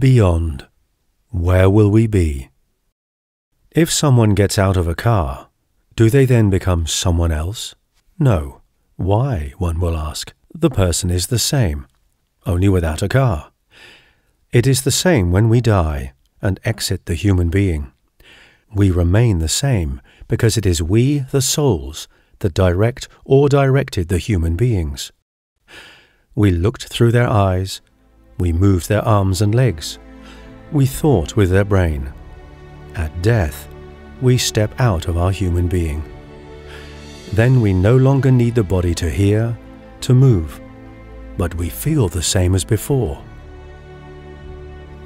Beyond. Where will we be? If someone gets out of a car, do they then become someone else? No. Why, one will ask. The person is the same, only without a car. It is the same when we die and exit the human being. We remain the same because it is we, the souls, that direct or directed the human beings. We looked through their eyes, we moved their arms and legs, we thought with their brain. At death, we step out of our human being. Then we no longer need the body to hear, to move, but we feel the same as before.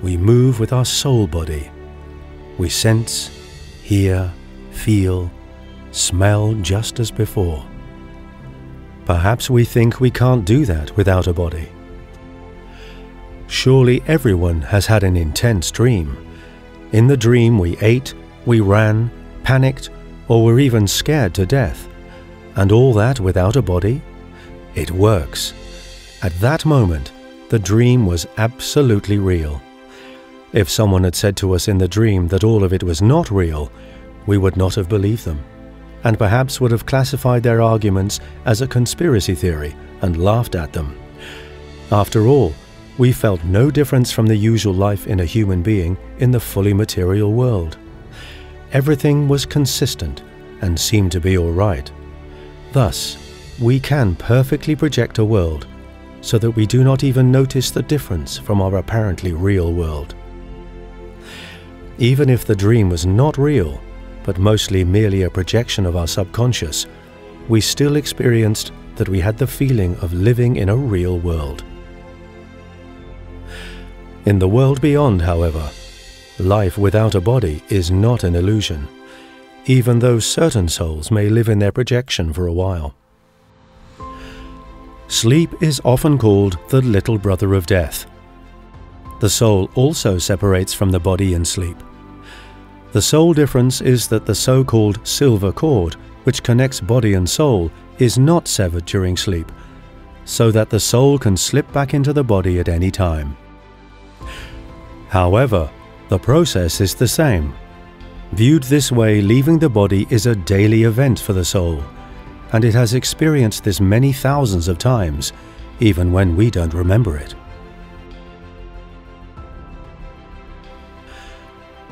We move with our soul body. We sense, hear, feel, smell just as before. Perhaps we think we can't do that without a body. Surely everyone has had an intense dream. In the dream we ate, we ran, panicked, or were even scared to death. And all that without a body? It works. At that moment, the dream was absolutely real. If someone had said to us in the dream that all of it was not real, we would not have believed them, and perhaps would have classified their arguments as a conspiracy theory and laughed at them. After all, we felt no difference from the usual life in a human being in the fully material world. Everything was consistent and seemed to be all right. Thus, we can perfectly project a world so that we do not even notice the difference from our apparently real world. Even if the dream was not real, but mostly merely a projection of our subconscious, we still experienced that we had the feeling of living in a real world. In the world beyond, however, life without a body is not an illusion, even though certain souls may live in their projection for a while. Sleep is often called the little brother of death. The soul also separates from the body in sleep. The sole difference is that the so-called silver cord, which connects body and soul, is not severed during sleep, so that the soul can slip back into the body at any time. However, the process is the same. Viewed this way, leaving the body is a daily event for the soul, and it has experienced this many thousands of times, even when we don't remember it.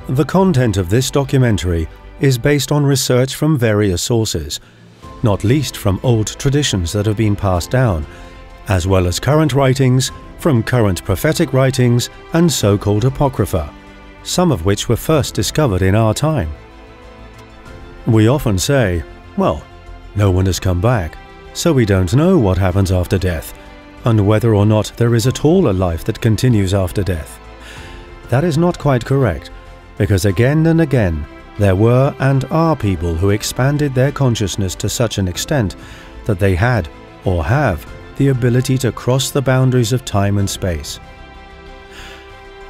The content of this documentary is based on research from various sources, not least from old traditions that have been passed down, as well as current writings from current prophetic writings and so-called apocrypha, some of which were first discovered in our time. We often say, well, no one has come back, so we don't know what happens after death, and whether or not there is at all a life that continues after death. That is not quite correct, because again and again there were and are people who expanded their consciousness to such an extent that they had, or have, the ability to cross the boundaries of time and space.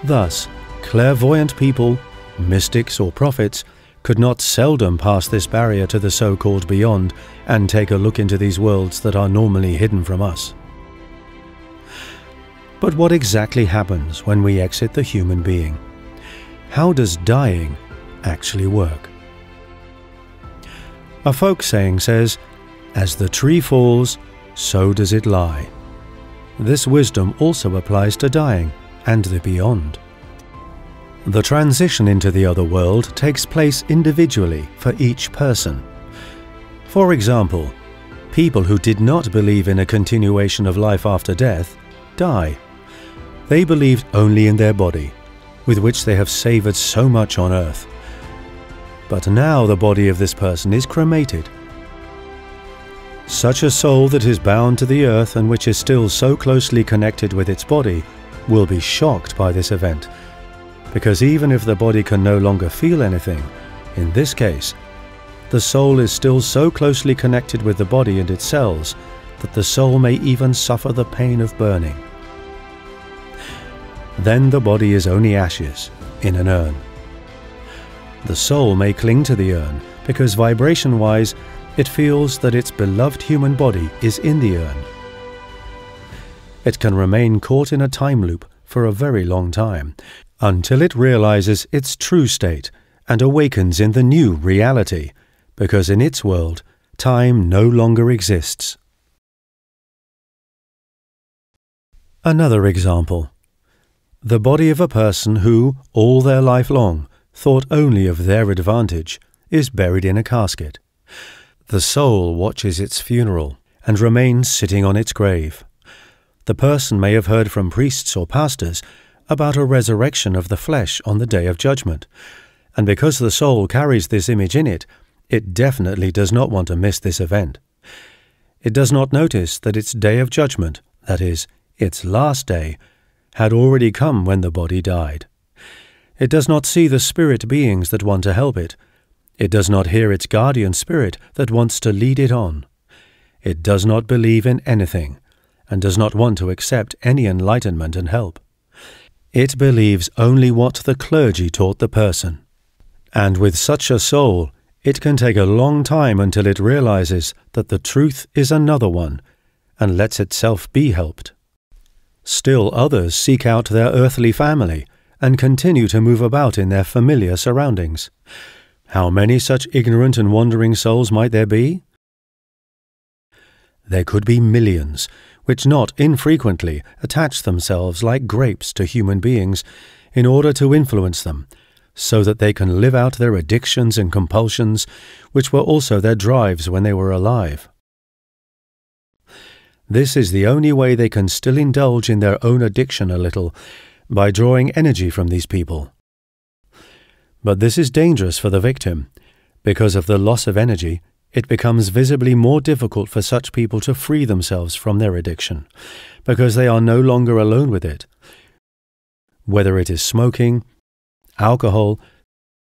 Thus, clairvoyant people, mystics or prophets, could not seldom pass this barrier to the so-called beyond and take a look into these worlds that are normally hidden from us. But what exactly happens when we exit the human being? How does dying actually work? A folk saying says, "As the tree falls, so does it lie." This wisdom also applies to dying and the beyond. The transition into the other world takes place individually for each person. For example, people who did not believe in a continuation of life after death die. They believed only in their body, with which they have savored so much on earth. But now the body of this person is cremated. Such a soul that is bound to the earth and which is still so closely connected with its body will be shocked by this event, because even if the body can no longer feel anything, in this case, the soul is still so closely connected with the body and its cells that the soul may even suffer the pain of burning. Then the body is only ashes in an urn. The soul may cling to the urn because vibration-wise it feels that its beloved human body is in the urn. It can remain caught in a time loop for a very long time, until it realizes its true state and awakens in the new reality, because in its world, time no longer exists. Another example. The body of a person who, all their life long, thought only of their advantage, is buried in a casket. The soul watches its funeral and remains sitting on its grave. The person may have heard from priests or pastors about a resurrection of the flesh on the day of judgment, and because the soul carries this image in it, it definitely does not want to miss this event. It does not notice that its day of judgment, that is, its last day, had already come when the body died. It does not see the spirit beings that want to help it. It does not hear its guardian spirit that wants to lead it on. It does not believe in anything, and does not want to accept any enlightenment and help. It believes only what the clergy taught the person. And with such a soul, it can take a long time until it realizes that the truth is another one, and lets itself be helped. Still others seek out their earthly family, and continue to move about in their familiar surroundings. How many such ignorant and wandering souls might there be? There could be millions, which not infrequently attach themselves like grapes to human beings in order to influence them, so that they can live out their addictions and compulsions, which were also their drives when they were alive. This is the only way they can still indulge in their own addiction a little, by drawing energy from these people. But this is dangerous for the victim. Because of the loss of energy, it becomes visibly more difficult for such people to free themselves from their addiction, because they are no longer alone with it. Whether it is smoking, alcohol,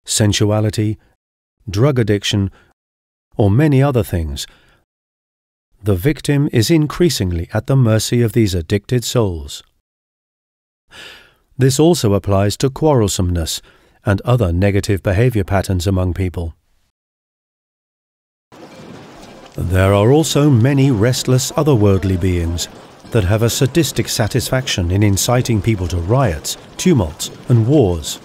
sensuality, drug addiction, or many other things, the victim is increasingly at the mercy of these addicted souls. This also applies to quarrelsomeness and other negative behavior patterns among people. There are also many restless otherworldly beings that have a sadistic satisfaction in inciting people to riots, tumults, and wars.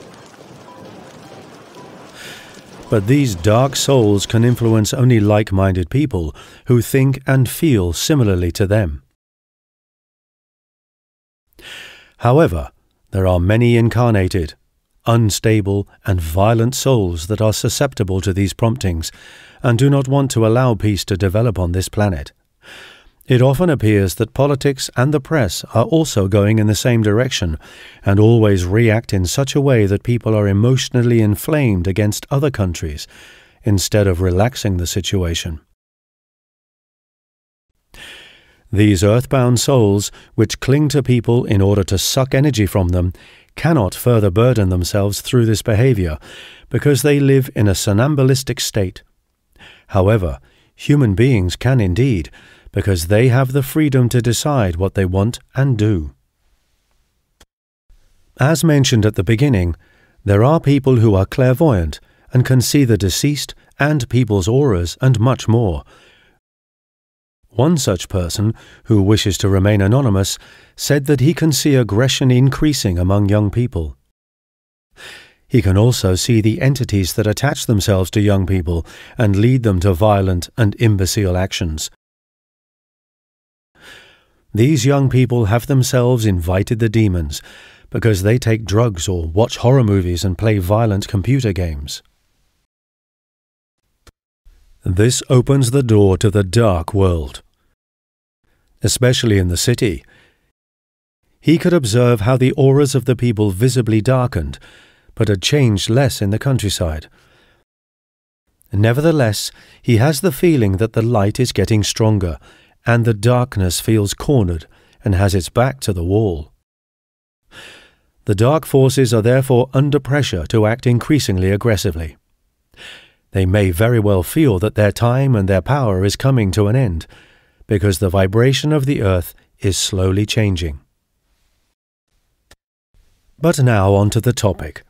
But these dark souls can influence only like-minded people who think and feel similarly to them. However, there are many incarnated, unstable and violent souls that are susceptible to these promptings and do not want to allow peace to develop on this planet. It often appears that politics and the press are also going in the same direction and always react in such a way that people are emotionally inflamed against other countries instead of relaxing the situation. These earthbound souls, which cling to people in order to suck energy from them, cannot further burden themselves through this behavior because they live in a somnambulistic state. However, human beings can indeed, because they have the freedom to decide what they want and do. As mentioned at the beginning, there are people who are clairvoyant and can see the deceased and people's auras and much more. One such person, who wishes to remain anonymous, said that he can see aggression increasing among young people. He can also see the entities that attach themselves to young people and lead them to violent and imbecile actions. These young people have themselves invited the demons because they take drugs or watch horror movies and play violent computer games. This opens the door to the dark world, especially in the city. He could observe how the auras of the people visibly darkened, but had changed less in the countryside. Nevertheless, he has the feeling that the light is getting stronger, and the darkness feels cornered and has its back to the wall. The dark forces are therefore under pressure to act increasingly aggressively. They may very well feel that their time and their power is coming to an end, because the vibration of the earth is slowly changing. But now on to the topic,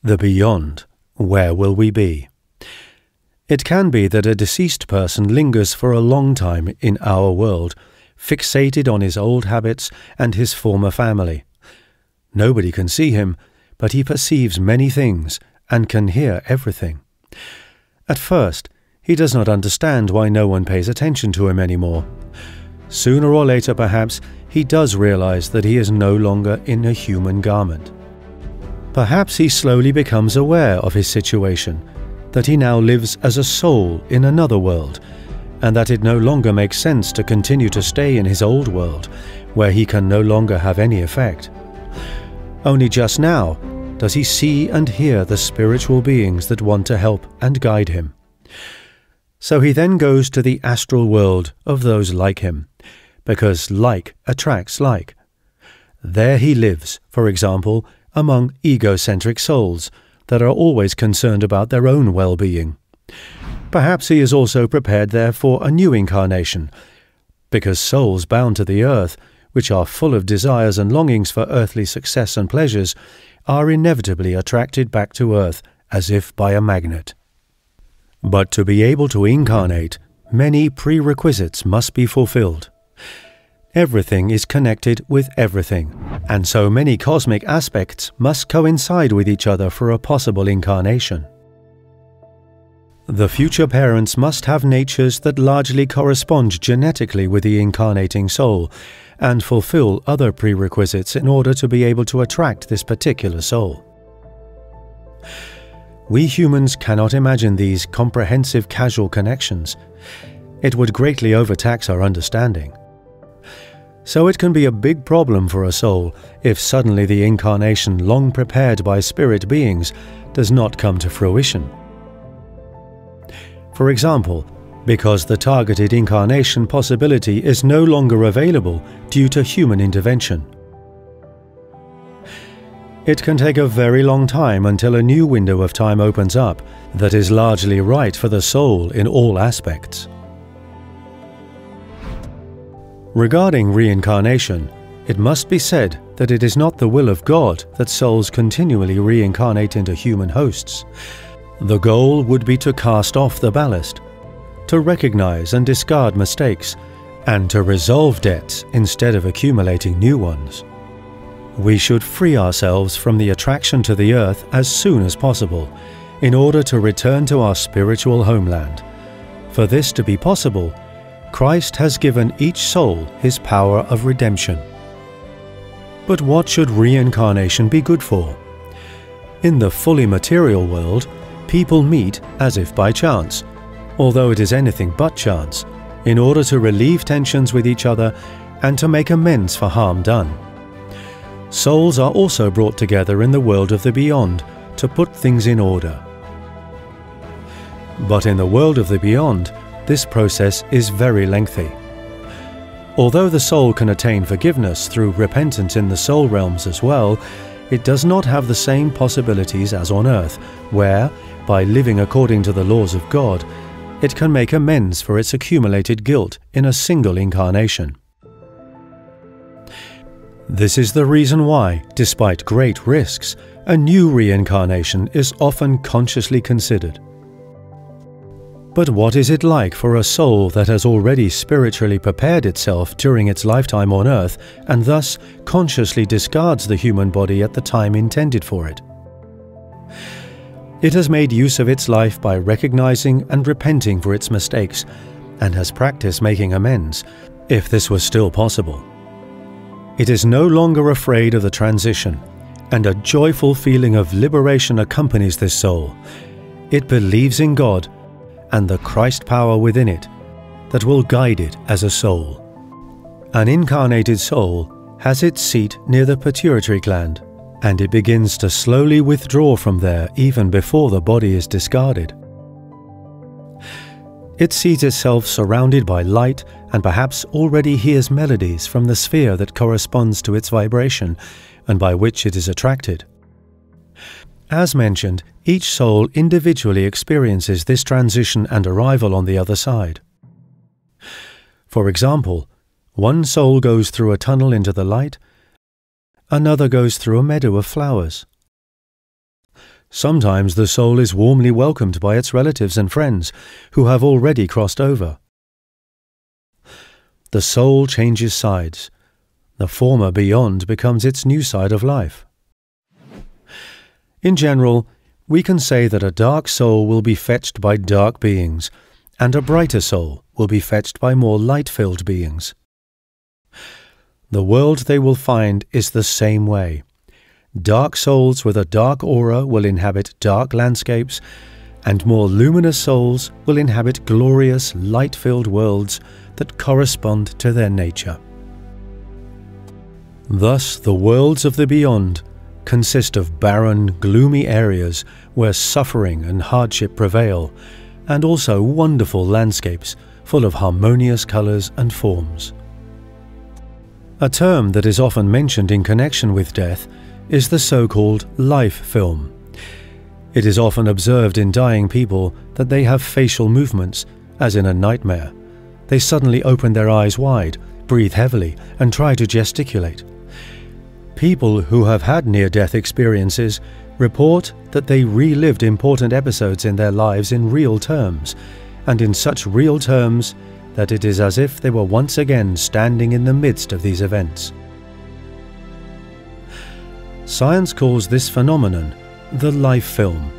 the beyond. Where will we be? It can be that a deceased person lingers for a long time in our world, fixated on his old habits and his former family. Nobody can see him, but he perceives many things and can hear everything. At first, he does not understand why no one pays attention to him anymore. Sooner or later, perhaps, he does realize that he is no longer in a human garment. Perhaps he slowly becomes aware of his situation, that he now lives as a soul in another world, and that it no longer makes sense to continue to stay in his old world, where he can no longer have any effect. Only just now does he see and hear the spiritual beings that want to help and guide him. So he then goes to the astral world of those like him, because like attracts like. There he lives, for example, among egocentric souls that are always concerned about their own well-being. Perhaps he is also prepared there for a new incarnation, because souls bound to the earth, which are full of desires and longings for earthly success and pleasures, are inevitably attracted back to earth as if by a magnet. But to be able to incarnate, many prerequisites must be fulfilled. Everything is connected with everything, and so many cosmic aspects must coincide with each other for a possible incarnation. The future parents must have natures that largely correspond genetically with the incarnating soul, and fulfill other prerequisites in order to be able to attract this particular soul. We humans cannot imagine these comprehensive causal connections. It would greatly overtax our understanding. So it can be a big problem for a soul if suddenly the incarnation long prepared by spirit beings does not come to fruition. For example, because the targeted incarnation possibility is no longer available due to human intervention. It can take a very long time until a new window of time opens up that is largely right for the soul in all aspects. Regarding reincarnation, it must be said that it is not the will of God that souls continually reincarnate into human hosts. The goal would be to cast off the ballast, to recognize and discard mistakes, and to resolve debts instead of accumulating new ones. We should free ourselves from the attraction to the earth as soon as possible, in order to return to our spiritual homeland. For this to be possible, Christ has given each soul his power of redemption. But what should reincarnation be good for? In the fully material world, people meet as if by chance, although it is anything but chance, in order to relieve tensions with each other and to make amends for harm done. Souls are also brought together in the world of the beyond to put things in order. But in the world of the beyond, this process is very lengthy. Although the soul can attain forgiveness through repentance in the soul realms as well, it does not have the same possibilities as on earth, where, by living according to the laws of God, it can make amends for its accumulated guilt in a single incarnation. This is the reason why, despite great risks, a new reincarnation is often consciously considered. But what is it like for a soul that has already spiritually prepared itself during its lifetime on earth and thus consciously discards the human body at the time intended for it? It has made use of its life by recognizing and repenting for its mistakes, and has practiced making amends, if this was still possible. It is no longer afraid of the transition, and a joyful feeling of liberation accompanies this soul. It believes in God and the Christ power within it that will guide it as a soul. An incarnated soul has its seat near the pituitary gland, and it begins to slowly withdraw from there even before the body is discarded. It sees itself surrounded by light and perhaps already hears melodies from the sphere that corresponds to its vibration and by which it is attracted. As mentioned, each soul individually experiences this transition and arrival on the other side. For example, one soul goes through a tunnel into the light, another goes through a meadow of flowers. Sometimes the soul is warmly welcomed by its relatives and friends who have already crossed over. The soul changes sides. The former beyond becomes its new side of life. In general, we can say that a dark soul will be fetched by dark beings, and a brighter soul will be fetched by more light-filled beings. The world they will find is the same way. Dark souls with a dark aura will inhabit dark landscapes, and more luminous souls will inhabit glorious, light-filled worlds that correspond to their nature. Thus, the worlds of the beyond consist of barren, gloomy areas where suffering and hardship prevail, and also wonderful landscapes full of harmonious colours and forms. A term that is often mentioned in connection with death is the so-called life film. It is often observed in dying people that they have facial movements, as in a nightmare. They suddenly open their eyes wide, breathe heavily, and try to gesticulate. People who have had near-death experiences report that they relived important episodes in their lives in real terms, and in such real terms that it is as if they were once again standing in the midst of these events. Science calls this phenomenon the life film.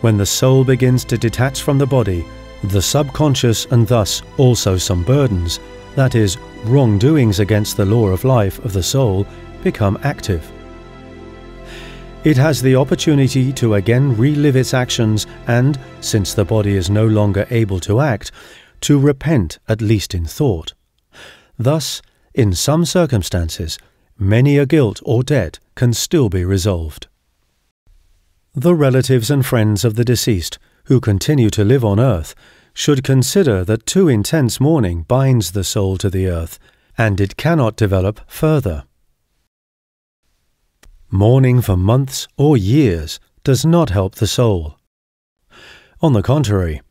When the soul begins to detach from the body, the subconscious and thus also some burdens, that is, wrongdoings against the law of life of the soul, become active. It has the opportunity to again relive its actions and, since the body is no longer able to act, to repent at least in thought. Thus, in some circumstances, many a guilt or debt can still be resolved. The relatives and friends of the deceased who continue to live on earth should consider that too intense mourning binds the soul to the earth, and it cannot develop further. Mourning for months or years does not help the soul. On the contrary,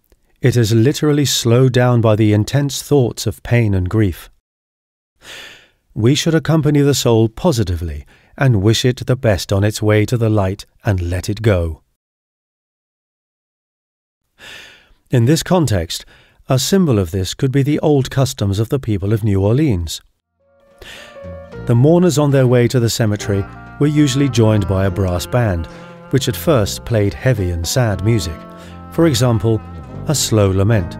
it is literally slowed down by the intense thoughts of pain and grief. We should accompany the soul positively and wish it the best on its way to the light and let it go. In this context, a symbol of this could be the old customs of the people of New Orleans. The mourners on their way to the cemetery were usually joined by a brass band, which at first played heavy and sad music, for example, a slow lament.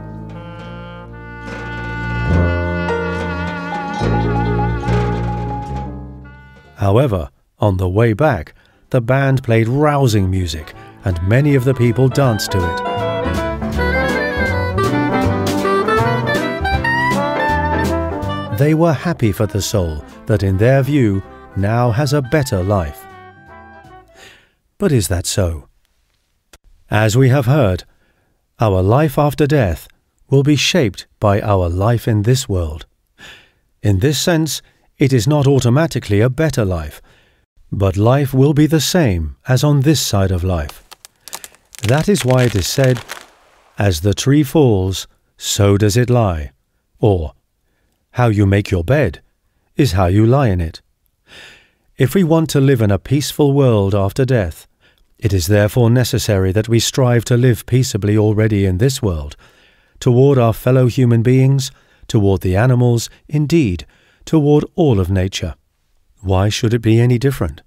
However, on the way back, the band played rousing music, and many of the people danced to it. They were happy for the soul that, in their view, now has a better life. But is that so? As we have heard, our life after death will be shaped by our life in this world. In this sense, it is not automatically a better life, but life will be the same as on this side of life. That is why it is said, "As the tree falls, so does it lie," or "How you make your bed is how you lie in it." If we want to live in a peaceful world after death, it is therefore necessary that we strive to live peaceably already in this world, toward our fellow human beings, toward the animals, indeed, toward all of nature. Why should it be any different?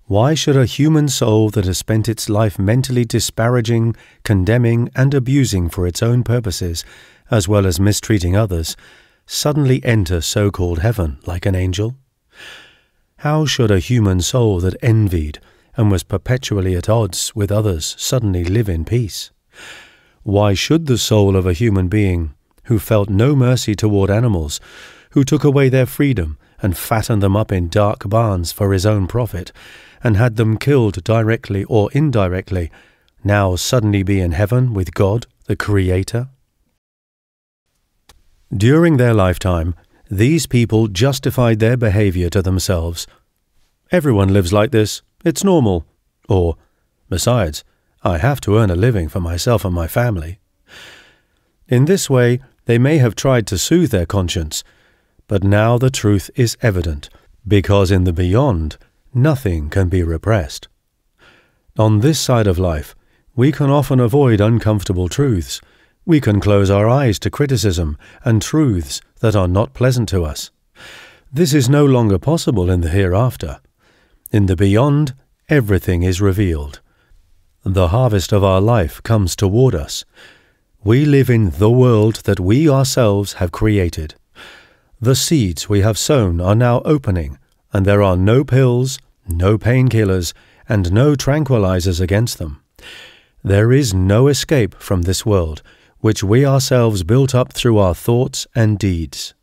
Why should a human soul that has spent its life mentally disparaging, condemning, and abusing for its own purposes, as well as mistreating others, suddenly enter so-called heaven like an angel? How should a human soul that envied and was perpetually at odds with others suddenly live in peace? Why should the soul of a human being, who felt no mercy toward animals, who took away their freedom and fattened them up in dark barns for his own profit, and had them killed directly or indirectly, now suddenly be in heaven with God, the Creator? During their lifetime, these people justified their behavior to themselves. "Everyone lives like this, it's normal," or, "Besides, I have to earn a living for myself and my family." In this way, they may have tried to soothe their conscience, but now the truth is evident, because in the beyond, nothing can be repressed. On this side of life, we can often avoid uncomfortable truths. We can close our eyes to criticism and truths that are not pleasant to us. This is no longer possible in the hereafter. In the beyond, everything is revealed. The harvest of our life comes toward us. We live in the world that we ourselves have created. The seeds we have sown are now opening, and there are no pills, no painkillers, and no tranquilizers against them. There is no escape from this world, which we ourselves built up through our thoughts and deeds.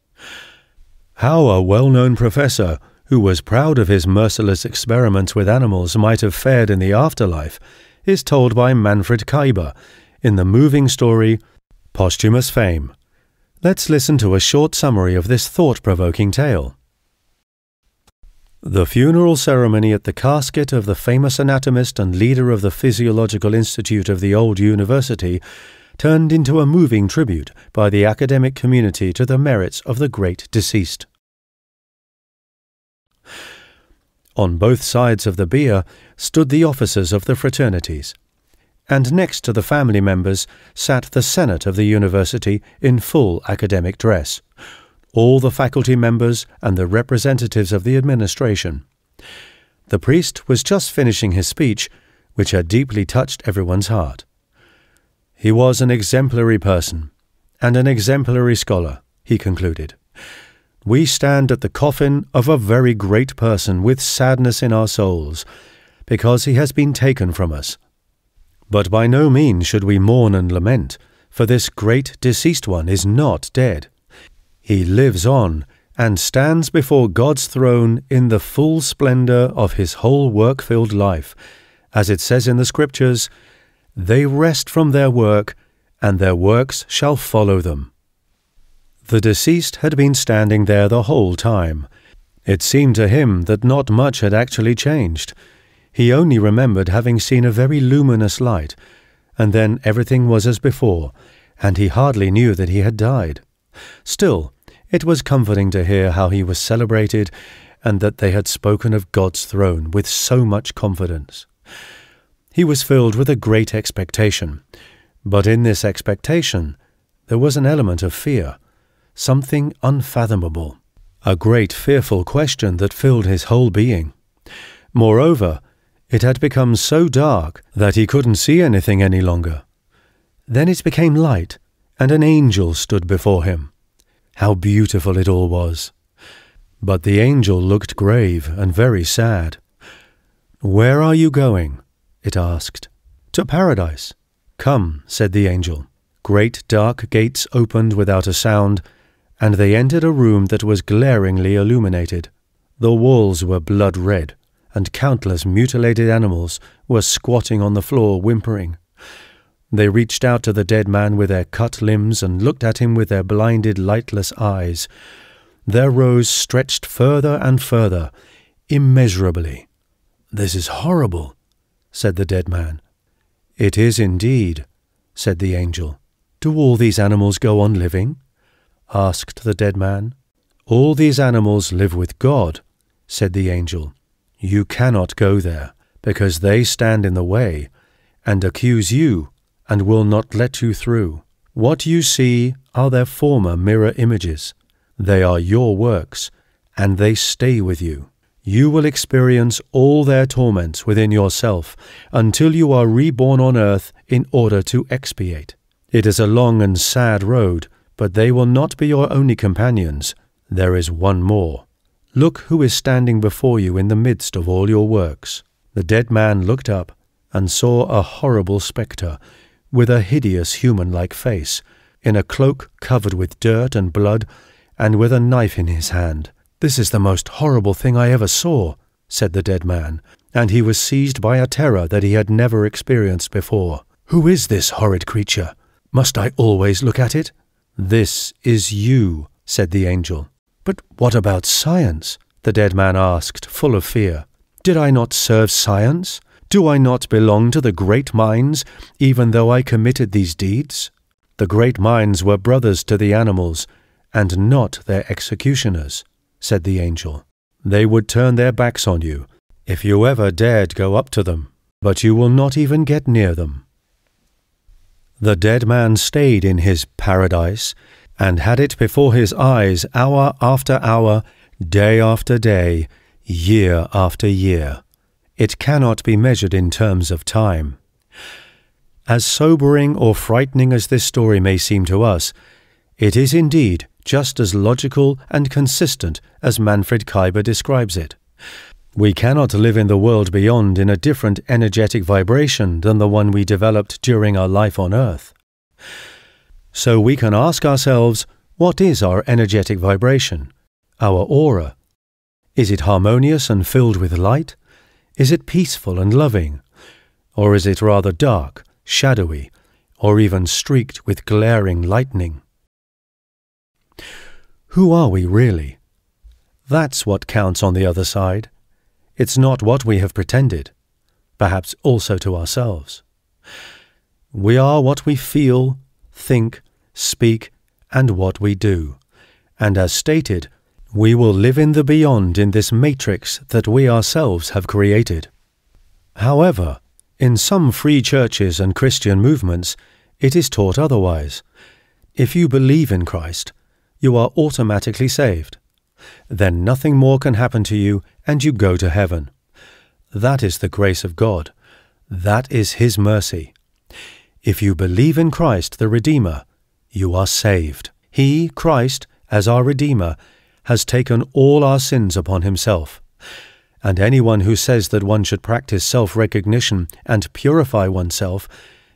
How a well-known professor, who was proud of his merciless experiments with animals, might have fared in the afterlife, is told by Manfred Keiber in the moving story Posthumous Fame. Let's listen to a short summary of this thought-provoking tale. The funeral ceremony at the casket of the famous anatomist and leader of the Physiological Institute of the Old University turned into a moving tribute by the academic community to the merits of the great deceased. On both sides of the bier stood the officers of the fraternities, and next to the family members sat the Senate of the University in full academic dress, all the faculty members and the representatives of the administration. The priest was just finishing his speech, which had deeply touched everyone's heart. He was an exemplary person, and an exemplary scholar, he concluded. We stand at the coffin of a very great person with sadness in our souls, because he has been taken from us. But by no means should we mourn and lament, for this great deceased one is not dead. He lives on, and stands before God's throne in the full splendor of his whole work-filled life. As it says in the Scriptures, "They rest from their work, and their works shall follow them." The deceased had been standing there the whole time. It seemed to him that not much had actually changed. He only remembered having seen a very luminous light, and then everything was as before, and he hardly knew that he had died. Still, it was comforting to hear how he was celebrated, and that they had spoken of God's throne with so much confidence. He was filled with a great expectation, but in this expectation there was an element of fear, something unfathomable, a great fearful question that filled his whole being. Moreover, it had become so dark that he couldn't see anything any longer. Then it became light, and an angel stood before him. How beautiful it all was! But the angel looked grave and very sad. "Where are you going?" it asked. "To paradise." "Come," said the angel. Great dark gates opened without a sound, and they entered a room that was glaringly illuminated. The walls were blood-red, and countless mutilated animals were squatting on the floor whimpering. They reached out to the dead man with their cut limbs and looked at him with their blinded, lightless eyes. Their rows stretched further and further, immeasurably. "This is horrible," said the dead man. "It is indeed," said the angel. "Do all these animals go on living?" asked the dead man. "All these animals live with God," said the angel. "You cannot go there, because they stand in the way, and accuse you, and will not let you through. What you see are their former mirror images. They are your works, and they stay with you. You will experience all their torments within yourself until you are reborn on earth in order to expiate. It is a long and sad road, but they will not be your only companions. There is one more. Look who is standing before you in the midst of all your works." The dead man looked up and saw a horrible spectre, with a hideous human-like face, in a cloak covered with dirt and blood, and with a knife in his hand. "This is the most horrible thing I ever saw," said the dead man, and he was seized by a terror that he had never experienced before. "Who is this horrid creature? Must I always look at it?" "This is you," said the angel. "But what about science?" the dead man asked, full of fear. "Did I not serve science? Do I not belong to the great minds, even though I committed these deeds?" "The great minds were brothers to the animals, and not their executioners," said the angel. "They would turn their backs on you, if you ever dared go up to them, but you will not even get near them." The dead man stayed in his paradise, and had it before his eyes hour after hour, day after day, year after year. It cannot be measured in terms of time. As sobering or frightening as this story may seem to us, it is indeed just as logical and consistent as Manfred Keiber describes it. We cannot live in the world beyond in a different energetic vibration than the one we developed during our life on Earth. So we can ask ourselves, what is our energetic vibration, our aura? Is it harmonious and filled with light? Is it peaceful and loving? Or is it rather dark, shadowy, or even streaked with glaring lightning? Who are we really? That's what counts on the other side. It's not what we have pretended, perhaps also to ourselves. We are what we feel, think, speak, and what we do. And as stated, we will live in the beyond in this matrix that we ourselves have created. However, in some free churches and Christian movements, it is taught otherwise. If you believe in Christ, you are automatically saved. Then nothing more can happen to you and you go to heaven. That is the grace of God. That is His mercy. If you believe in Christ the Redeemer, you are saved. He, Christ, as our Redeemer, has taken all our sins upon Himself. And anyone who says that one should practice self-recognition and purify oneself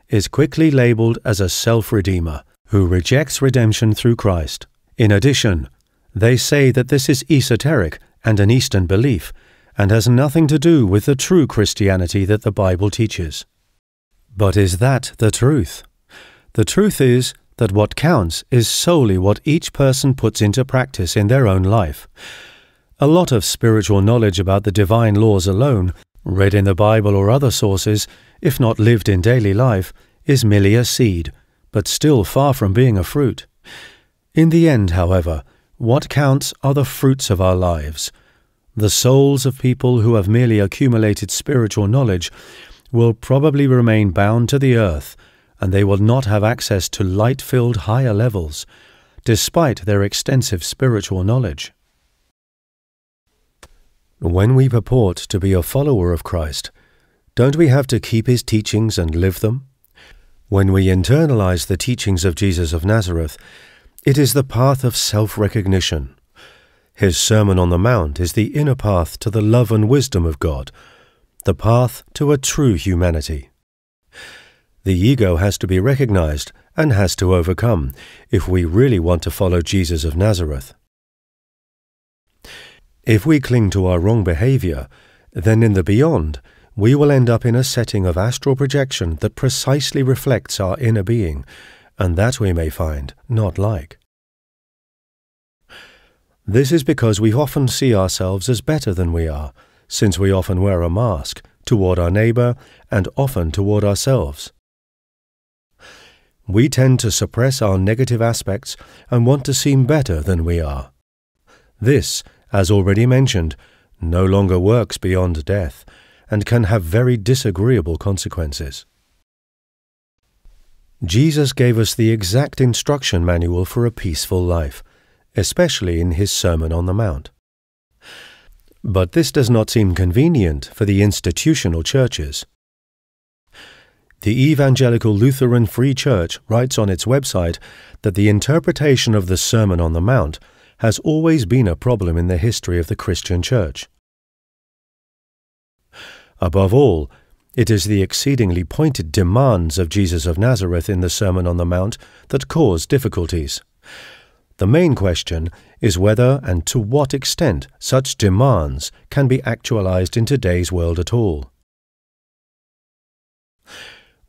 is quickly labeled as a self-redeemer who rejects redemption through Christ. In addition, they say that this is esoteric and an Eastern belief, and has nothing to do with the true Christianity that the Bible teaches. But is that the truth? The truth is that what counts is solely what each person puts into practice in their own life. A lot of spiritual knowledge about the divine laws alone, read in the Bible or other sources, if not lived in daily life, is merely a seed, but still far from being a fruit. In the end, however, what counts are the fruits of our lives. The souls of people who have merely accumulated spiritual knowledge will probably remain bound to the earth, and they will not have access to light-filled higher levels, despite their extensive spiritual knowledge. When we purport to be a follower of Christ, don't we have to keep His teachings and live them? When we internalize the teachings of Jesus of Nazareth, it is the path of self-recognition. His Sermon on the Mount is the inner path to the love and wisdom of God, the path to a true humanity. The ego has to be recognized and has to overcome if we really want to follow Jesus of Nazareth. If we cling to our wrong behavior, then in the beyond, we will end up in a setting of astral projection that precisely reflects our inner being, and that we may find not like. This is because we often see ourselves as better than we are, since we often wear a mask toward our neighbor and often toward ourselves. We tend to suppress our negative aspects and want to seem better than we are. This, as already mentioned, no longer works beyond death and can have very disagreeable consequences. Jesus gave us the exact instruction manual for a peaceful life, especially in His Sermon on the Mount. But this does not seem convenient for the institutional churches. The Evangelical Lutheran Free Church writes on its website that the interpretation of the Sermon on the Mount has always been a problem in the history of the Christian Church. Above all, it is the exceedingly pointed demands of Jesus of Nazareth in the Sermon on the Mount that cause difficulties. The main question is whether and to what extent such demands can be actualized in today's world at all.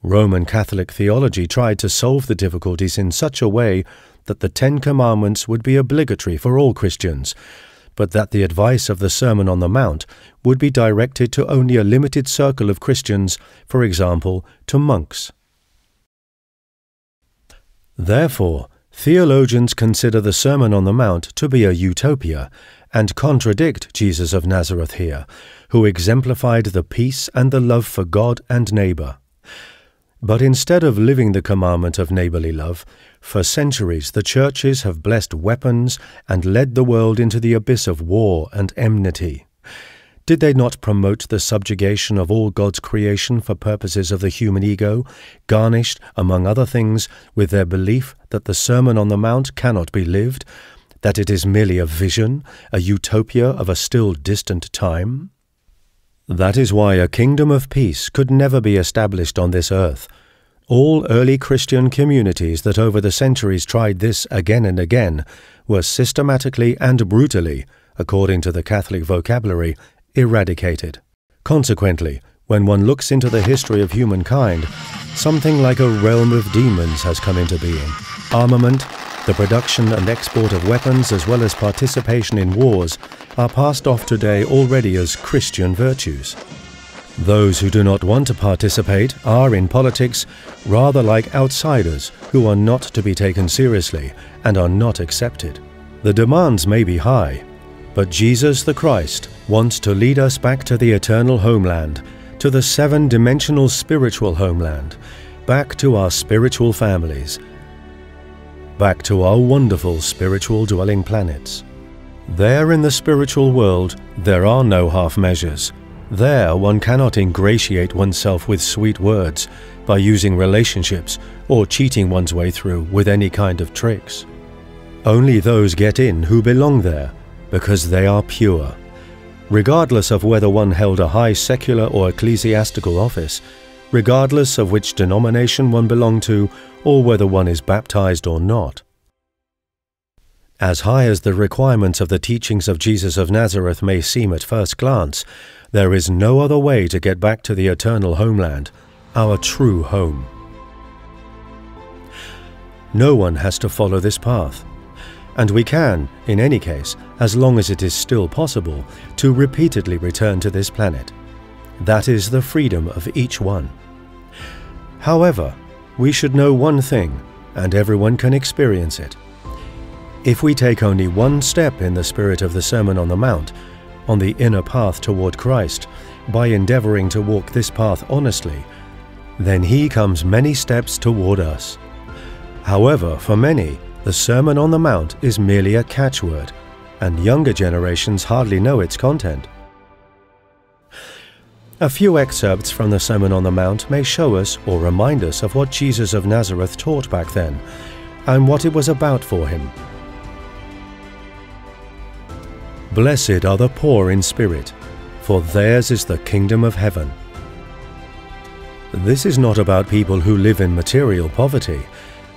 Roman Catholic theology tried to solve the difficulties in such a way that the 10 Commandments would be obligatory for all Christians, but that the advice of the Sermon on the Mount would be directed to only a limited circle of Christians, for example, to monks. Therefore, theologians consider the Sermon on the Mount to be a utopia and contradict Jesus of Nazareth here, who exemplified the peace and the love for God and neighbor. But instead of living the commandment of neighborly love, for centuries the churches have blessed weapons and led the world into the abyss of war and enmity. Did they not promote the subjugation of all God's creation for purposes of the human ego, garnished, among other things, with their belief that the Sermon on the Mount cannot be lived, that it is merely a vision, a utopia of a still distant time? That is why a kingdom of peace could never be established on this earth. All early Christian communities that over the centuries tried this again and again were systematically and brutally, according to the Catholic vocabulary, eradicated. Consequently, when one looks into the history of humankind, something like a realm of demons has come into being. Armament, the production and export of weapons, as well as participation in wars, are passed off today already as Christian virtues. Those who do not want to participate are, in politics, rather like outsiders who are not to be taken seriously and are not accepted. The demands may be high, but Jesus the Christ wants to lead us back to the eternal homeland, to the seven-dimensional spiritual homeland, back to our spiritual families, back to our wonderful spiritual dwelling planets. There in the spiritual world, there are no half measures. There one cannot ingratiate oneself with sweet words by using relationships or cheating one's way through with any kind of tricks. Only those get in who belong there, because they are pure. Regardless of whether one held a high secular or ecclesiastical office, regardless of which denomination one belonged to, or whether one is baptized or not. As high as the requirements of the teachings of Jesus of Nazareth may seem at first glance, there is no other way to get back to the eternal homeland, our true home. No one has to follow this path. And we can, in any case, as long as it is still possible, to repeatedly return to this planet. That is the freedom of each one. However, we should know one thing, and everyone can experience it. If we take only one step in the spirit of the Sermon on the Mount, on the inner path toward Christ, by endeavoring to walk this path honestly, then He comes many steps toward us. However, for many, the Sermon on the Mount is merely a catchword, and younger generations hardly know its content. A few excerpts from the Sermon on the Mount may show us or remind us of what Jesus of Nazareth taught back then, and what it was about for Him. Blessed are the poor in spirit, for theirs is the kingdom of heaven. This is not about people who live in material poverty,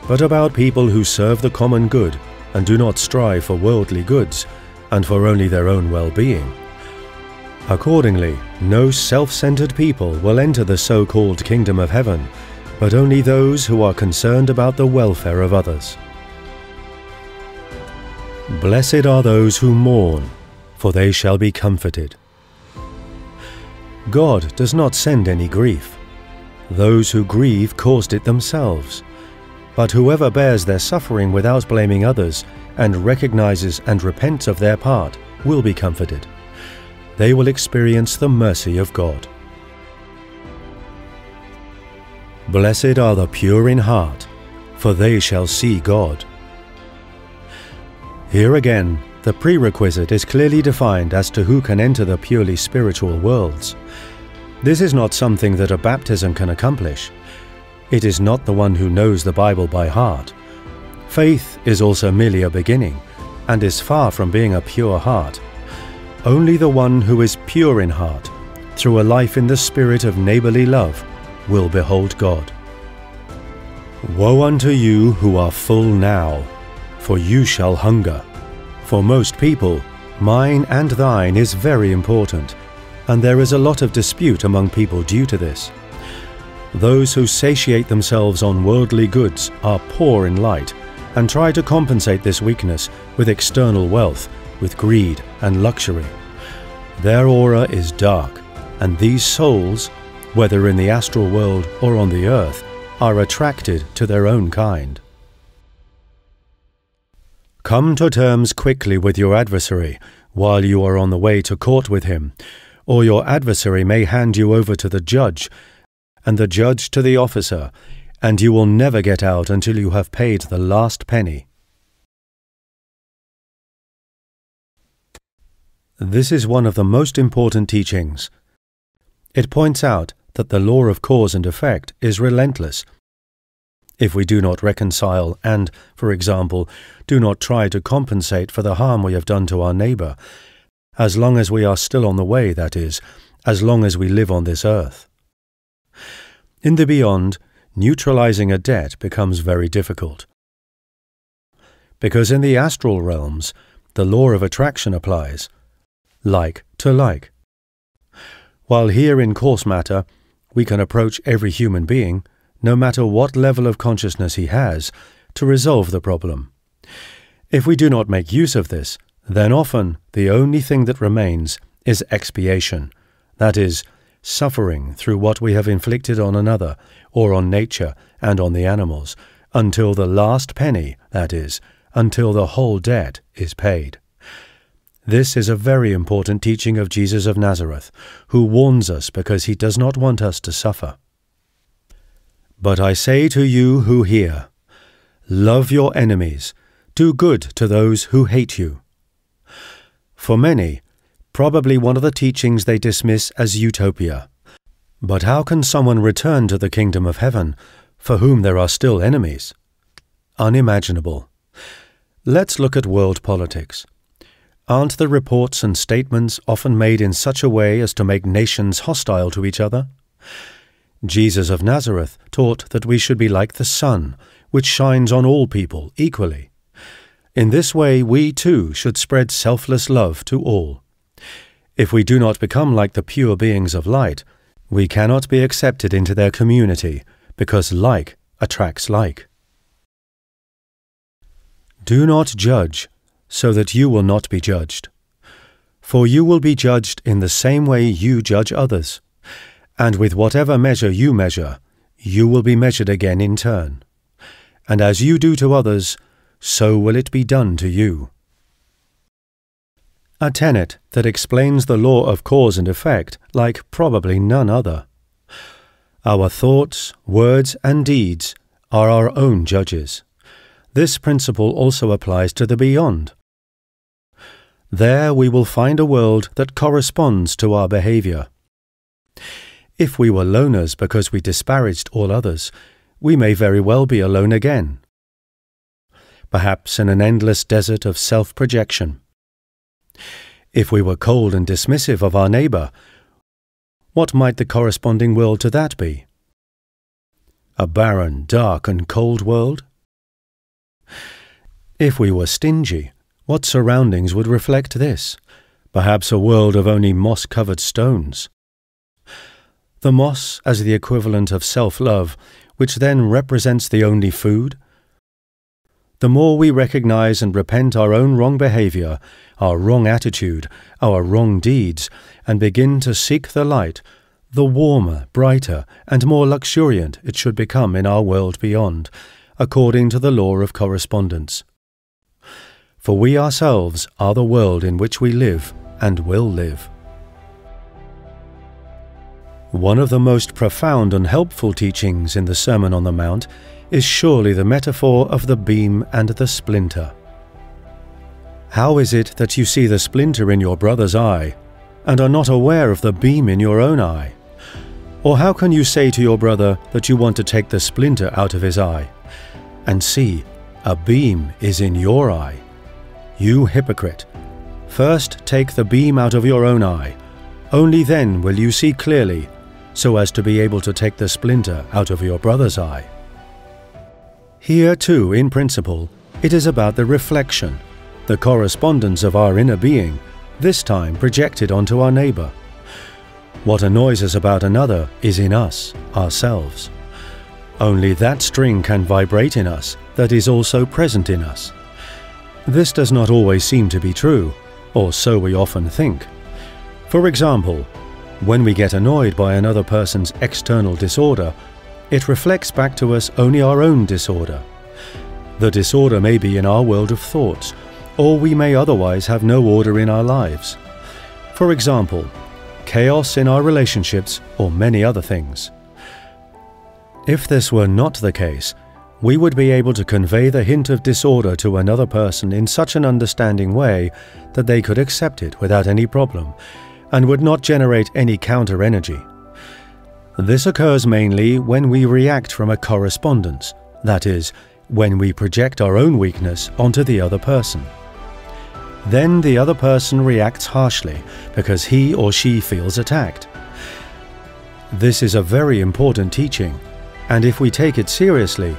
but about people who serve the common good and do not strive for worldly goods and for only their own well-being. Accordingly, no self-centered people will enter the so-called kingdom of heaven, but only those who are concerned about the welfare of others. Blessed are those who mourn, for they shall be comforted. God does not send any grief. Those who grieve caused it themselves. But whoever bears their suffering without blaming others and recognizes and repents of their part will be comforted. They will experience the mercy of God. Blessed are the pure in heart, for they shall see God. Here again, the prerequisite is clearly defined as to who can enter the purely spiritual worlds. This is not something that a baptism can accomplish. It is not the one who knows the Bible by heart. Faith is also merely a beginning, and is far from being a pure heart. Only the one who is pure in heart, through a life in the spirit of neighborly love, will behold God. Woe unto you who are full now, for you shall hunger. For most people, mine and thine is very important, and there is a lot of dispute among people due to this. Those who satiate themselves on worldly goods are poor in light and try to compensate this weakness with external wealth, with greed and luxury. Their aura is dark, and these souls, whether in the astral world or on the earth, are attracted to their own kind. Come to terms quickly with your adversary while you are on the way to court with him, or your adversary may hand you over to the judge, and the judge to the officer, and you will never get out until you have paid the last penny. This is one of the most important teachings. It points out that the law of cause and effect is relentless. If we do not reconcile and, for example, do not try to compensate for the harm we have done to our neighbor, as long as we are still on the way, that is, as long as we live on this earth. In the beyond, neutralizing a debt becomes very difficult. Because in the astral realms, the law of attraction applies, like to like. While here in coarse matter, we can approach every human being, no matter what level of consciousness he has, to resolve the problem. If we do not make use of this, then often the only thing that remains is expiation, that is, suffering through what we have inflicted on another, or on nature and on the animals, until the last penny, that is, until the whole debt is paid. This is a very important teaching of Jesus of Nazareth, who warns us because he does not want us to suffer. But I say to you who hear, love your enemies, do good to those who hate you. For many, probably one of the teachings they dismiss as utopia. But how can someone return to the kingdom of heaven for whom there are still enemies? Unimaginable. Let's look at world politics. Aren't the reports and statements often made in such a way as to make nations hostile to each other? Jesus of Nazareth taught that we should be like the sun, which shines on all people equally. In this way we too should spread selfless love to all. If we do not become like the pure beings of light, we cannot be accepted into their community, because like attracts like. Do not judge, so that you will not be judged. For you will be judged in the same way you judge others, and with whatever measure you measure, you will be measured again in turn. And as you do to others, so will it be done to you. A tenet that explains the law of cause and effect like probably none other. Our thoughts, words, and deeds are our own judges. This principle also applies to the beyond. There we will find a world that corresponds to our behavior. If we were loners because we disparaged all others, we may very well be alone again. Perhaps in an endless desert of self-projection. If we were cold and dismissive of our neighbor, what might the corresponding world to that be? A barren, dark, and cold world? If we were stingy, what surroundings would reflect this? Perhaps a world of only moss-covered stones. The moss as the equivalent of self-love, which then represents the only food? The more we recognize and repent our own wrong behavior, our wrong attitude, our wrong deeds, and begin to seek the light, the warmer, brighter, and more luxuriant it should become in our world beyond, according to the law of correspondence. For we ourselves are the world in which we live and will live. One of the most profound and helpful teachings in the Sermon on the Mount is surely the metaphor of the beam and the splinter. How is it that you see the splinter in your brother's eye, and are not aware of the beam in your own eye? Or how can you say to your brother that you want to take the splinter out of his eye, and see, a beam is in your eye? You hypocrite! First take the beam out of your own eye, only then will you see clearly, so as to be able to take the splinter out of your brother's eye. Here too, in principle, it is about the reflection, the correspondence of our inner being, this time projected onto our neighbor. What annoys us about another is in us, ourselves. Only that string can vibrate in us that is also present in us. This does not always seem to be true, or so we often think. For example, when we get annoyed by another person's external disorder, it reflects back to us only our own disorder. The disorder may be in our world of thoughts, or we may otherwise have no order in our lives. For example, chaos in our relationships or many other things. If this were not the case, we would be able to convey the hint of disorder to another person in such an understanding way that they could accept it without any problem and would not generate any counter-energy. This occurs mainly when we react from a correspondence, that is, when we project our own weakness onto the other person. Then the other person reacts harshly because he or she feels attacked. This is a very important teaching, and if we take it seriously,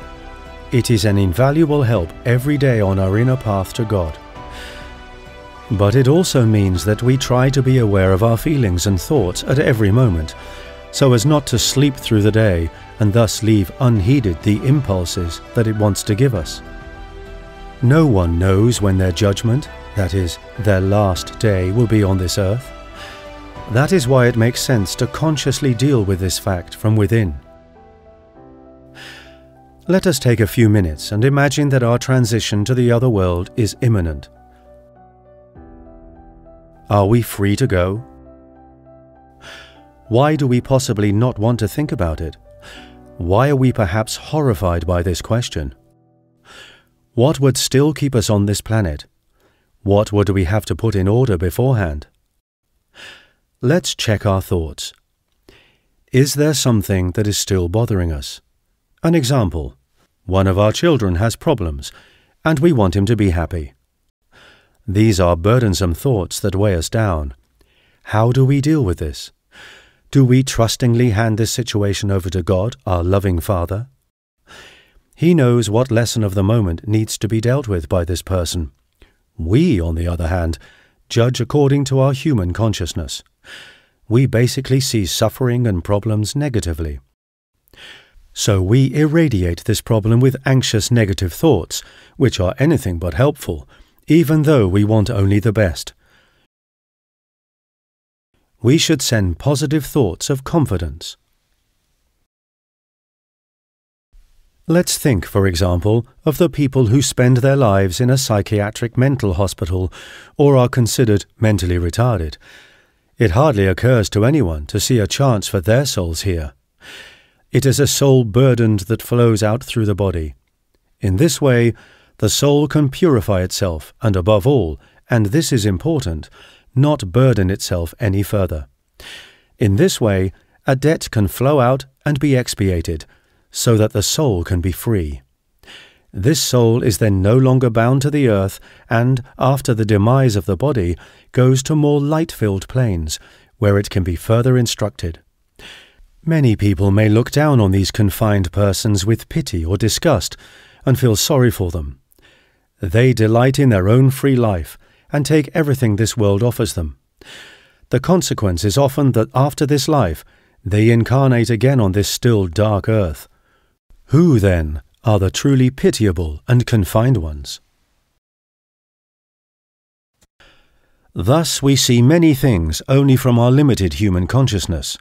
it is an invaluable help every day on our inner path to God. But it also means that we try to be aware of our feelings and thoughts at every moment, so as not to sleep through the day and thus leave unheeded the impulses that it wants to give us. No one knows when their judgment, that is, their last day, will be on this earth. That is why it makes sense to consciously deal with this fact from within. Let us take a few minutes and imagine that our transition to the other world is imminent. Are we free to go? Why do we possibly not want to think about it? Why are we perhaps horrified by this question? What would still keep us on this planet? What would we have to put in order beforehand? Let's check our thoughts. Is there something that is still bothering us? An example: one of our children has problems, and we want him to be happy. These are burdensome thoughts that weigh us down. How do we deal with this? Do we trustingly hand this situation over to God, our loving Father? He knows what lesson of the moment needs to be dealt with by this person. We, on the other hand, judge according to our human consciousness. We basically see suffering and problems negatively. So we irradiate this problem with anxious negative thoughts, which are anything but helpful, even though we want only the best. We should send positive thoughts of confidence. Let's think, for example, of the people who spend their lives in a psychiatric mental hospital or are considered mentally retarded. It hardly occurs to anyone to see a chance for their souls here. It is a soul burdened that flows out through the body. In this way, the soul can purify itself and, above all, and this is important, not burden itself any further. In this way, a debt can flow out and be expiated, so that the soul can be free. This soul is then no longer bound to the earth and, after the demise of the body, goes to more light-filled planes, where it can be further instructed. Many people may look down on these confined persons with pity or disgust and feel sorry for them. They delight in their own free life and take everything this world offers them. The consequence is often that after this life, they incarnate again on this still dark earth. Who, then, are the truly pitiable and confined ones? Thus we see many things only from our limited human consciousness.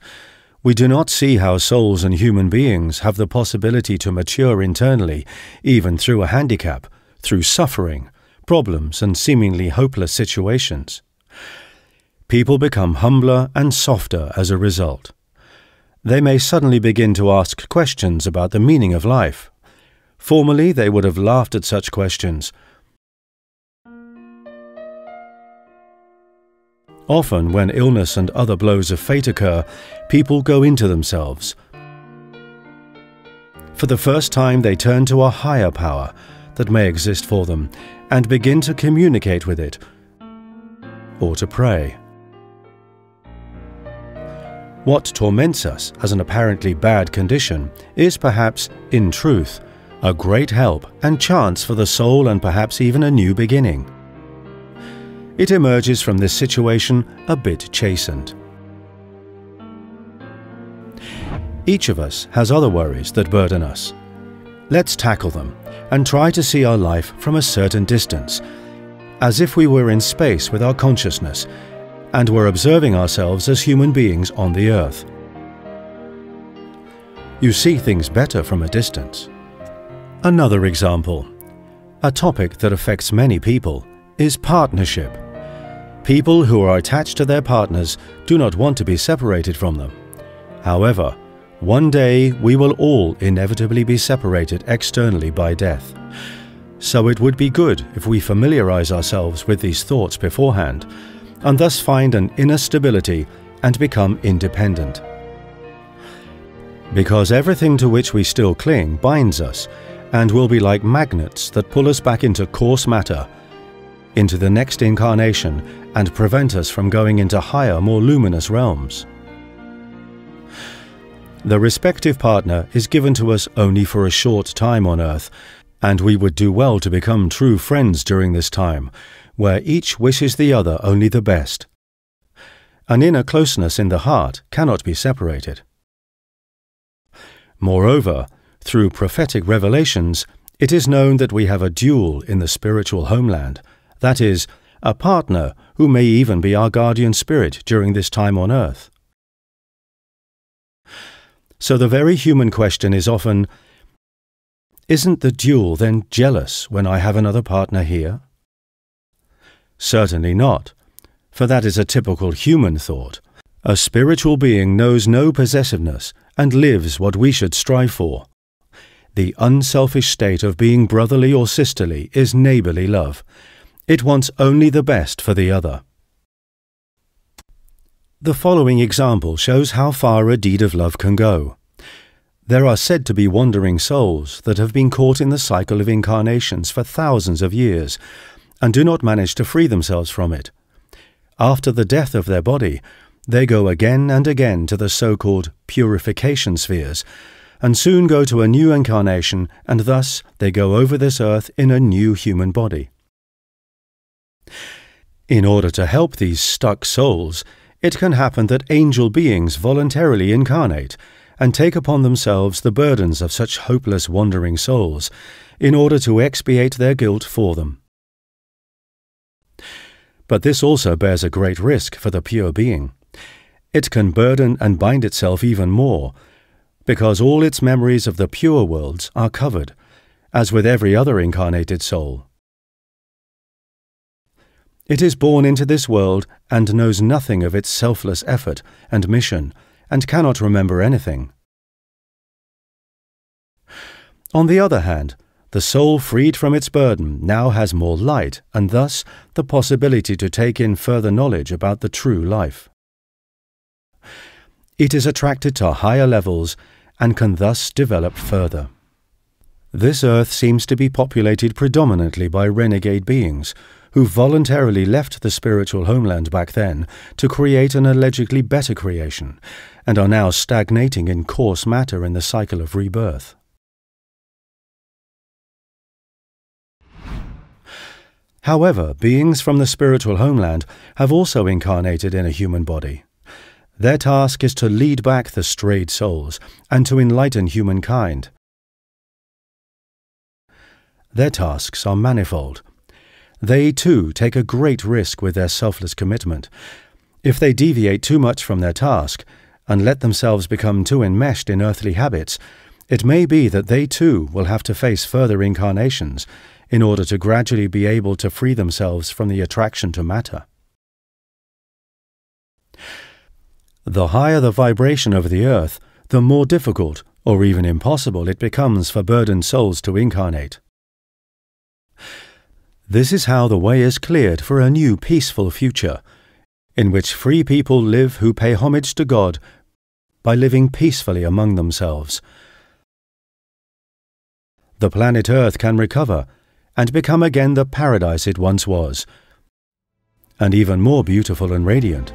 We do not see how souls and human beings have the possibility to mature internally, even through a handicap, through suffering, problems and seemingly hopeless situations. People become humbler and softer as a result. They may suddenly begin to ask questions about the meaning of life. Formerly they would have laughed at such questions. Often, when illness and other blows of fate occur, people go into themselves. For the first time they turn to a higher power that may exist for them and begin to communicate with it, or to pray. What torments us as an apparently bad condition is perhaps, in truth, a great help and chance for the soul and perhaps even a new beginning. It emerges from this situation a bit chastened. Each of us has other worries that burden us. Let's tackle them and try to see our life from a certain distance, as if we were in space with our consciousness and were observing ourselves as human beings on the earth. You see things better from a distance. Another example, a topic that affects many people, is partnership. People who are attached to their partners do not want to be separated from them. However, One day we will all inevitably be separated externally by death. So it would be good if we familiarize ourselves with these thoughts beforehand, and thus find an inner stability and become independent. Because everything to which we still cling binds us, and will be like magnets that pull us back into coarse matter, into the next incarnation, and prevent us from going into higher, more luminous realms. The respective partner is given to us only for a short time on earth, and we would do well to become true friends during this time, where each wishes the other only the best. An inner closeness in the heart cannot be separated. Moreover, through prophetic revelations, it is known that we have a dual in the spiritual homeland, that is, a partner who may even be our guardian spirit during this time on earth. So the very human question is often, isn't the dual then jealous when I have another partner here? Certainly not, for that is a typical human thought. A spiritual being knows no possessiveness and lives what we should strive for. The unselfish state of being brotherly or sisterly is neighborly love. It wants only the best for the other. The following example shows how far a deed of love can go. There are said to be wandering souls that have been caught in the cycle of incarnations for thousands of years and do not manage to free themselves from it. After the death of their body, they go again and again to the so-called purification spheres, and soon go to a new incarnation, and thus they go over this earth in a new human body. In order to help these stuck souls, it can happen that angel beings voluntarily incarnate and take upon themselves the burdens of such hopeless wandering souls, in order to expiate their guilt for them. But this also bears a great risk for the pure being. It can burden and bind itself even more, because all its memories of the pure worlds are covered, as with every other incarnated soul. It is born into this world and knows nothing of its selfless effort and mission, and cannot remember anything. On the other hand, the soul freed from its burden now has more light, and thus the possibility to take in further knowledge about the true life. It is attracted to higher levels and can thus develop further. This earth seems to be populated predominantly by renegade beings, who voluntarily left the spiritual homeland back then to create an allegedly better creation, and are now stagnating in coarse matter in the cycle of rebirth. However, beings from the spiritual homeland have also incarnated in a human body. Their task is to lead back the strayed souls and to enlighten humankind. Their tasks are manifold. They too take a great risk with their selfless commitment. If they deviate too much from their task and let themselves become too enmeshed in earthly habits, it may be that they too will have to face further incarnations in order to gradually be able to free themselves from the attraction to matter. The higher the vibration of the earth, the more difficult, or even impossible, it becomes for burdened souls to incarnate. This is how the way is cleared for a new peaceful future, in which free people live who pay homage to God by living peacefully among themselves. The planet Earth can recover and become again the paradise it once was, and even more beautiful and radiant.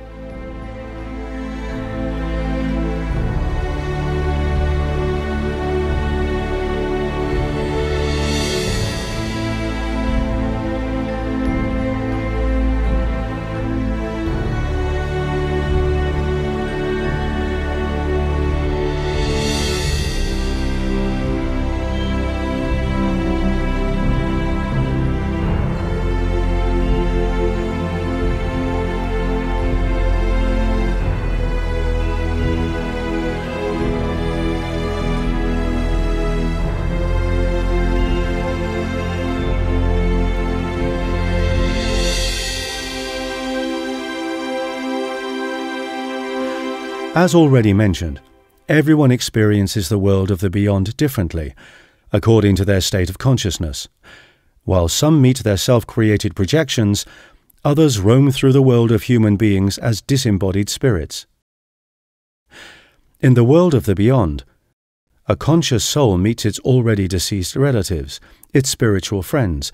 As already mentioned, Everyone experiences the world of the beyond differently, according to their state of consciousness. While some meet their self-created projections, others roam through the world of human beings as disembodied spirits. In the world of the beyond, a conscious soul meets its already deceased relatives, its spiritual friends,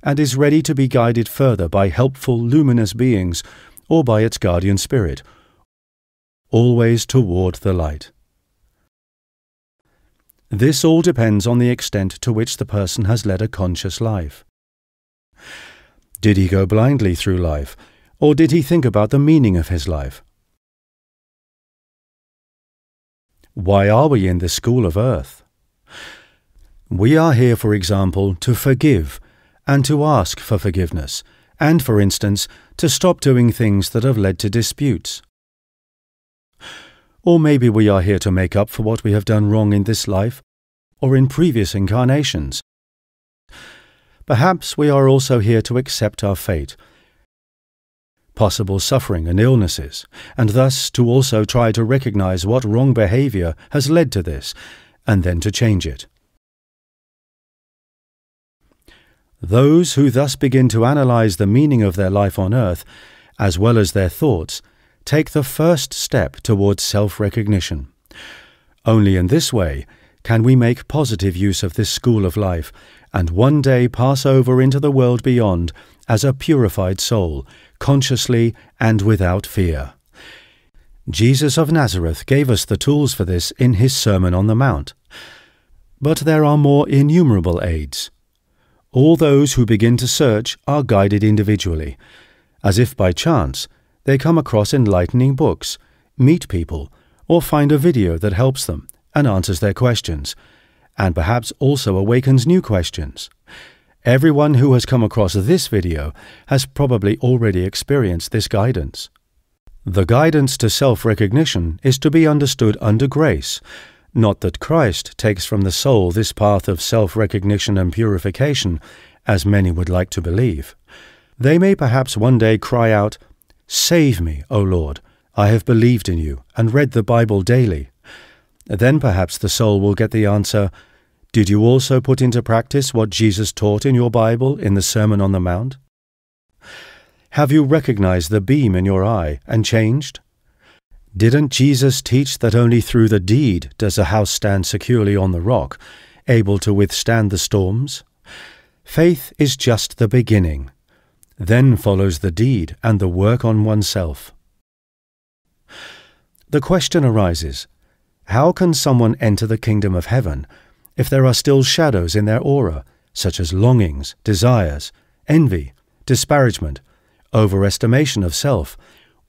and is ready to be guided further by helpful, luminous beings or by its guardian spirit, always toward the light. This all depends on the extent to which the person has led a conscious life. Did he go blindly through life, or did he think about the meaning of his life? Why are we in this school of earth? We are here, for example, to forgive and to ask for forgiveness, and, for instance, to stop doing things that have led to disputes. Or maybe we are here to make up for what we have done wrong in this life or in previous incarnations. Perhaps we are also here to accept our fate, possible suffering and illnesses, and thus to also try to recognize what wrong behavior has led to this, and then to change it. Those who thus begin to analyze the meaning of their life on earth, as well as their thoughts, take the first step towards self-recognition. Only in this way can we make positive use of this school of life, and one day pass over into the world beyond as a purified soul, consciously and without fear. Jesus of Nazareth gave us the tools for this in his Sermon on the Mount. But there are more innumerable aids. All those who begin to search are guided individually, as if by chance they come across enlightening books, meet people, or find a video that helps them and answers their questions, and perhaps also awakens new questions. Everyone who has come across this video has probably already experienced this guidance. The guidance to self-recognition is to be understood under grace, not that Christ takes from the soul this path of self-recognition and purification, as many would like to believe. They may perhaps one day cry out, "Save me, O Lord, I have believed in you and read the Bible daily." Then perhaps the soul will get the answer, "Did you also put into practice what Jesus taught in your Bible in the Sermon on the Mount? Have you recognized the beam in your eye and changed? Didn't Jesus teach that only through the deed does a house stand securely on the rock, able to withstand the storms? Faith is just the beginning. Then follows the deed and the work on oneself." The question arises, how can someone enter the kingdom of heaven if there are still shadows in their aura, such as longings, desires, envy, disparagement, overestimation of self,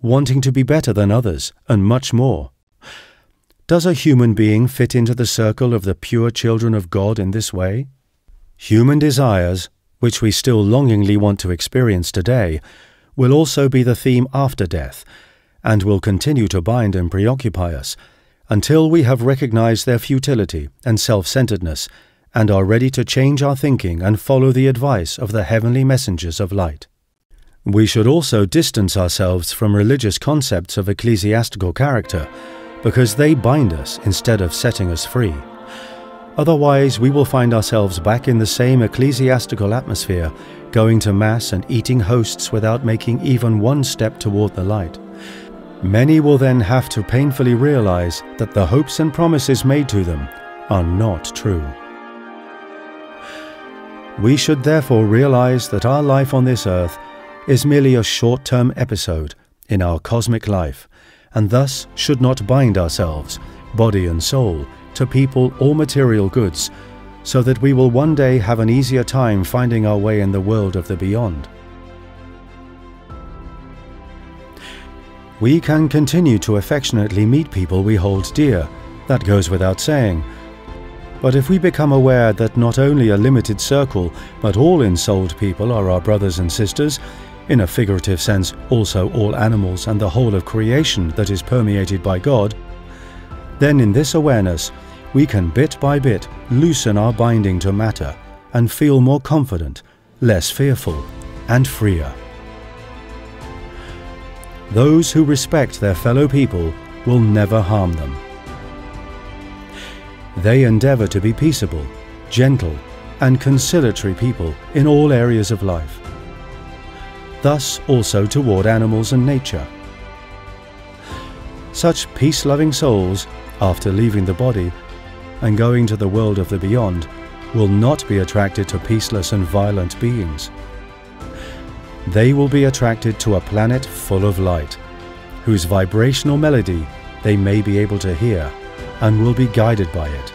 wanting to be better than others, and much more? Does a human being fit into the circle of the pure children of God in this way? Human desires, which we still longingly want to experience today, will also be the theme after death, and will continue to bind and preoccupy us, until we have recognized their futility and self-centeredness, and are ready to change our thinking and follow the advice of the heavenly messengers of light. We should also distance ourselves from religious concepts of ecclesiastical character, because they bind us instead of setting us free. Otherwise, we will find ourselves back in the same ecclesiastical atmosphere, going to Mass and eating hosts without making even one step toward the light. Many will then have to painfully realize that the hopes and promises made to them are not true. We should therefore realize that our life on this earth is merely a short-term episode in our cosmic life, and thus should not bind ourselves, body and soul, to people or material goods, so that we will one day have an easier time finding our way in the world of the beyond. We can continue to affectionately meet people we hold dear, that goes without saying. But if we become aware that not only a limited circle, but all ensouled people are our brothers and sisters, in a figurative sense also all animals and the whole of creation that is permeated by God, then in this awareness we can bit by bit loosen our binding to matter and feel more confident, less fearful, and freer. Those who respect their fellow people will never harm them. They endeavor to be peaceable, gentle, and conciliatory people in all areas of life. Thus also toward animals and nature. Such peace-loving souls, after leaving the body and going to the world of the beyond, will not be attracted to peaceless and violent beings. They will be attracted to a planet full of light, whose vibrational melody they may be able to hear and will be guided by it.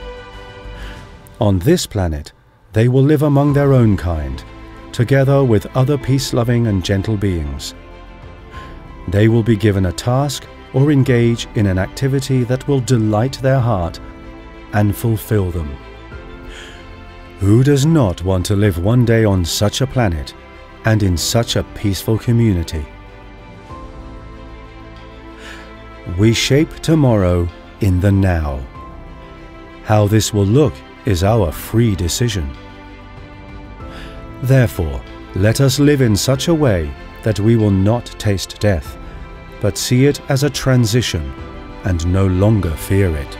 On this planet, they will live among their own kind, together with other peace-loving and gentle beings. They will be given a task or engage in an activity that will delight their heart and fulfill them. Who does not want to live one day on such a planet and in such a peaceful community? We shape tomorrow in the now. How this will look is our free decision. Therefore, let us live in such a way that we will not taste death, but see it as a transition and no longer fear it.